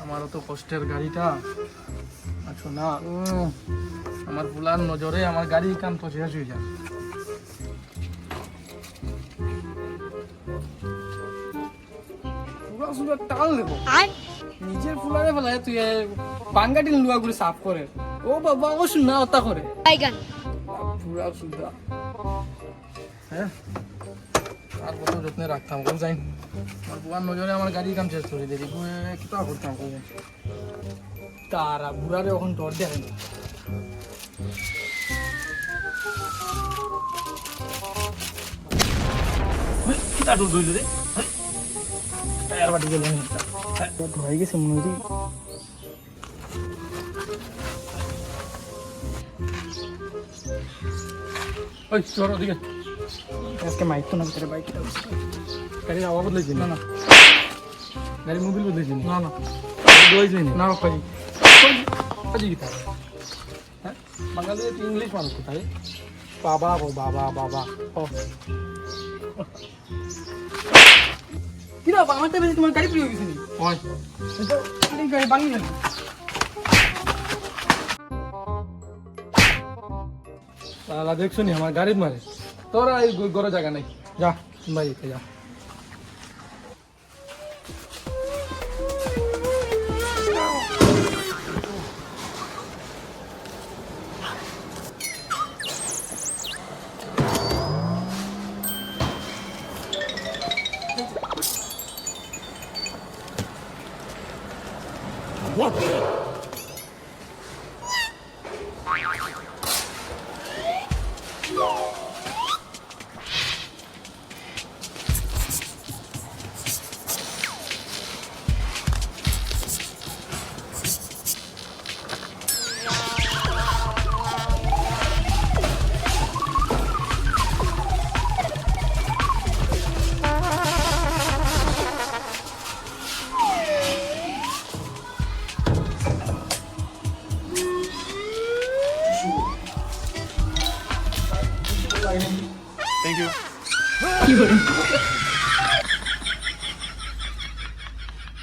আমারও তো কষ্টের গাড়িটা। আচ্ছা না, আমার ফুলার নজরে আমার গাড়ি কান তো শেষ হয়ে যায়। পুরা সুরা টাল দেবো নিজের ফুলারে ফেলায় তুই বাঙ্গাটি লুয়া করে সাফ করে। ও বাবা ও শুনা ওটা করে পুরা সুদা। হ্যাঁ আর কত যত্নে রাখতাম কোন যাই আমার বুয়ার নজরে আমার গাড়ি কাম শেষ করে দেরি কিতা করতাম কোন তারা বুড়ারে এখন ডর দেখেন। কিতা ডর ধরল রে টায়ার বাটি গেল ধরাই গেছে মনে হয়। ওই চল ওদিকে আজকে মাইক তো না ভিতরে বাইক গাড়ির হাওয়া বদলেছি না। না গাড়ি মোবিল বদলেছি না। না বদলেছি না পাজি পাজি কি থাকে। হ্যাঁ বাঙালি ইংলিশ মানুষ কোথায় বাবা ও বাবা বাবা ও কি না আমারটা বেশি তোমার গাড়ি প্রিয় গেছিনি ওই গাড়ি বাঙি গেল। তাহলে দেখছো নি আমার গাড়ির মারে তোরা এই গড়ে জায়গা নাই যা বাড়িতে যা। Thank you.